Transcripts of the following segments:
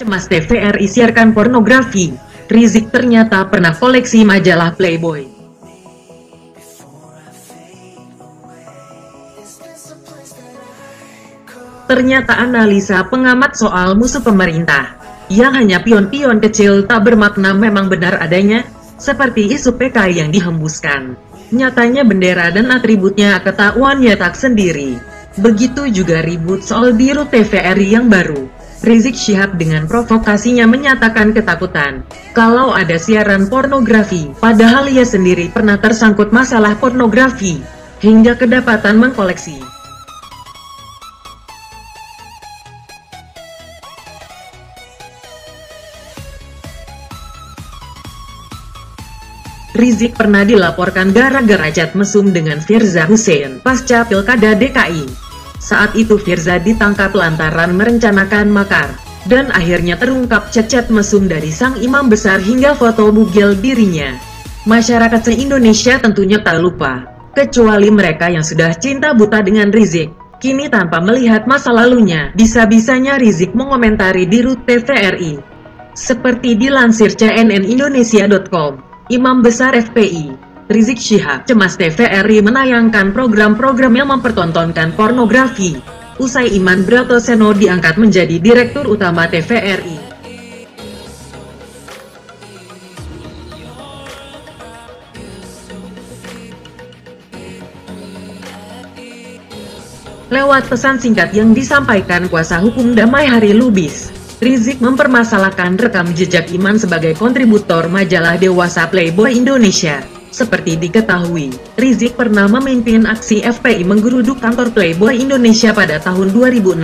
Cemas TVRI siarkan pornografi. Rizik ternyata pernah koleksi majalah Playboy. Ternyata analisa pengamat soal musuh pemerintah yang hanya pion-pion kecil tak bermakna memang benar adanya, seperti isu PKI yang dihembuskan. Nyatanya bendera dan atributnya ketahuan nyetak sendiri. Begitu juga ribut soal biru TVRI yang baru. Rizik Syihab dengan provokasinya menyatakan ketakutan kalau ada siaran pornografi, padahal ia sendiri pernah tersangkut masalah pornografi, hingga kedapatan mengkoleksi. Rizik pernah dilaporkan gara-gara cat mesum dengan Firza Hussein pasca Pilkada DKI. Saat itu Firza ditangkap lantaran merencanakan makar, dan akhirnya terungkap cat mesum dari sang imam besar hingga foto bugil dirinya. Masyarakat se-Indonesia tentunya tak lupa, kecuali mereka yang sudah cinta buta dengan Rizik. Kini tanpa melihat masa lalunya, bisa-bisanya Rizik mengomentari di RUT TVRI. Seperti dilansir cnnindonesia.com, Imam Besar FPI Rizik Syihab cemas TVRI menayangkan program-program yang mempertontonkan pornografi. Usai Iman Brotoseno diangkat menjadi Direktur Utama TVRI. Lewat pesan singkat yang disampaikan kuasa hukum Damai Hari Lubis, Rizik mempermasalahkan rekam jejak Iman sebagai kontributor majalah dewasa Playboy Indonesia. Seperti diketahui, Rizik pernah memimpin aksi FPI menggeruduk kantor Playboy Indonesia pada tahun 2006.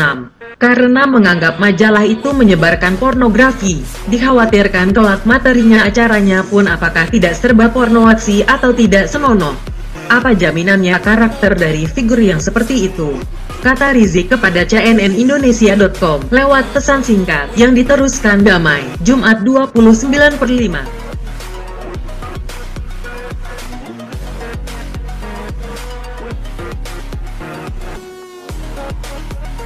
Karena menganggap majalah itu menyebarkan pornografi, dikhawatirkan kelak materinya acaranya pun apakah tidak serba pornografi atau tidak senonoh. Apa jaminannya karakter dari figur yang seperti itu? Kata Rizik kepada cnnindonesia.com lewat pesan singkat yang diteruskan Damai, Jumat 29/5.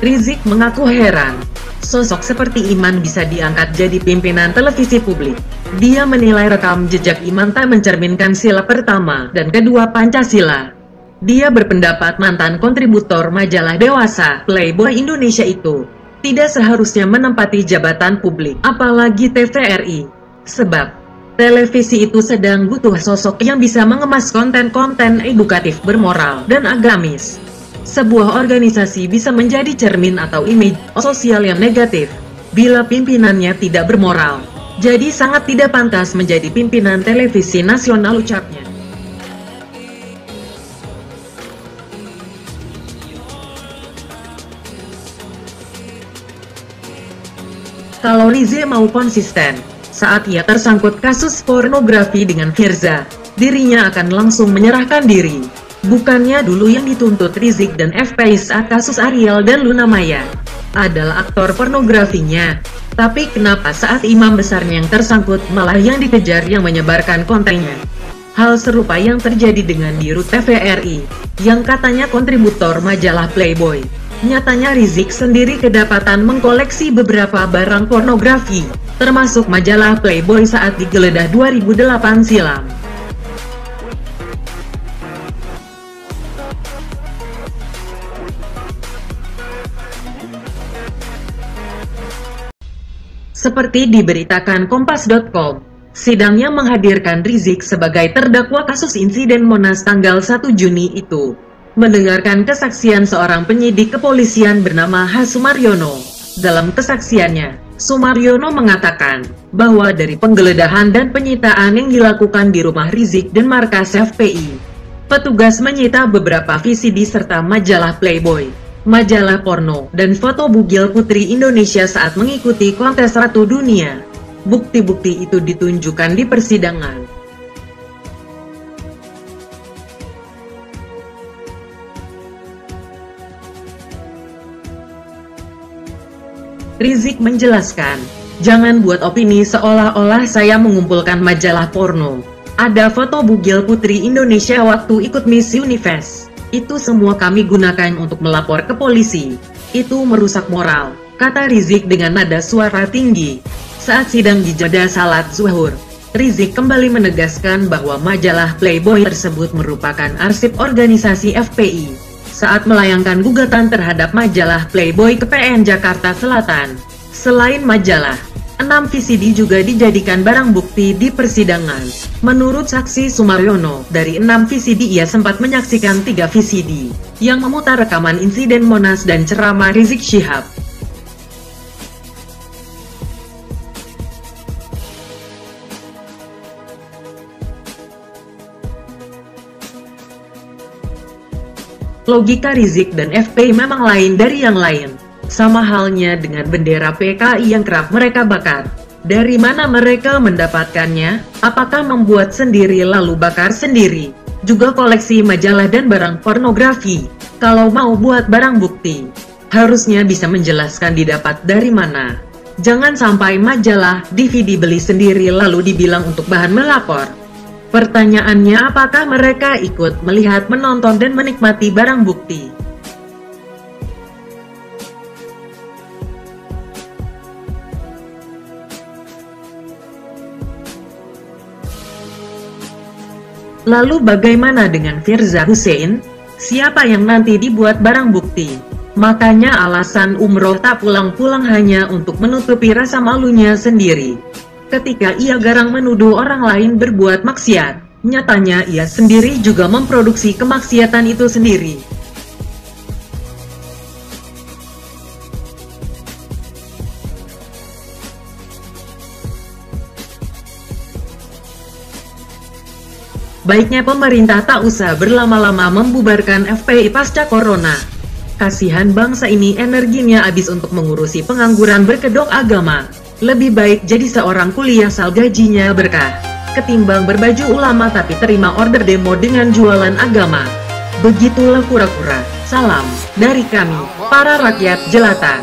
Rizik mengaku heran, sosok seperti Iman bisa diangkat jadi pimpinan televisi publik. Dia menilai rekam jejak Iman tak mencerminkan sila pertama dan kedua Pancasila. Dia berpendapat mantan kontributor majalah dewasa Playboy Indonesia itu tidak seharusnya menempati jabatan publik, apalagi TVRI. Sebab televisi itu sedang butuh sosok yang bisa mengemas konten-konten edukatif bermoral dan agamis. Sebuah organisasi bisa menjadi cermin atau image sosial yang negatif bila pimpinannya tidak bermoral. Jadi sangat tidak pantas menjadi pimpinan televisi nasional, ucapnya. Kalau Rizik mau konsisten, saat ia tersangkut kasus pornografi dengan Firza, dirinya akan langsung menyerahkan diri. Bukannya dulu yang dituntut Rizik dan FPI saat kasus Ariel dan Luna Maya adalah aktor pornografinya. Tapi kenapa saat imam besarnya yang tersangkut malah yang dikejar yang menyebarkan kontennya? Hal serupa yang terjadi dengan di RUT TVRI, yang katanya kontributor majalah Playboy. Nyatanya Rizik sendiri kedapatan mengkoleksi beberapa barang pornografi, termasuk majalah Playboy saat digeledah 2008 silam. Seperti diberitakan Kompas.com, sidangnya menghadirkan Rizik sebagai terdakwa kasus insiden Monas tanggal 1 Juni itu. Mendengarkan kesaksian seorang penyidik kepolisian bernama H. Sumaryono. Dalam kesaksiannya, Sumaryono mengatakan bahwa dari penggeledahan dan penyitaan yang dilakukan di rumah Rizik dan markas FPI, petugas menyita beberapa VCD serta majalah Playboy, majalah porno, dan foto bugil putri Indonesia saat mengikuti kontes Ratu Dunia. Bukti-bukti itu ditunjukkan di persidangan. Rizik menjelaskan, jangan buat opini seolah-olah saya mengumpulkan majalah porno. Ada foto bugil putri Indonesia waktu ikut Miss Universe. Itu semua kami gunakan untuk melapor ke polisi. Itu merusak moral, kata Rizik dengan nada suara tinggi. Saat sidang di jeda salat zuhur, Rizik kembali menegaskan bahwa majalah Playboy tersebut merupakan arsip organisasi FPI. Saat melayangkan gugatan terhadap majalah Playboy ke PN Jakarta Selatan. Selain majalah, 6 VCD juga dijadikan barang bukti di persidangan. Menurut saksi Sumaryono, dari 6 VCD ia sempat menyaksikan 3 VCD yang memutar rekaman insiden Monas dan ceramah Rizik Syihab. Logika Rizik dan FPI memang lain dari yang lain. Sama halnya dengan bendera PKI yang kerap mereka bakar. Dari mana mereka mendapatkannya? Apakah membuat sendiri lalu bakar sendiri? Juga koleksi majalah dan barang pornografi. Kalau mau buat barang bukti, harusnya bisa menjelaskan didapat dari mana. Jangan sampai majalah, DVD beli sendiri lalu dibilang untuk bahan melapor. Pertanyaannya, apakah mereka ikut melihat, menonton, dan menikmati barang bukti? Lalu bagaimana dengan Firza Hussein? Siapa yang nanti dibuat barang bukti? Makanya alasan umroh tak pulang-pulang hanya untuk menutupi rasa malunya sendiri. Ketika ia garang menuduh orang lain berbuat maksiat, nyatanya ia sendiri juga memproduksi kemaksiatan itu sendiri. Baiknya pemerintah tak usah berlama-lama membubarkan FPI pasca corona. Kasihan bangsa ini energinya habis untuk mengurusi pengangguran berkedok agama. Lebih baik jadi seorang kuli asal gajinya berkah, ketimbang berbaju ulama tapi terima order demo dengan jualan agama. Begitulah kura-kura. Salam dari kami, para rakyat jelata.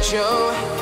Show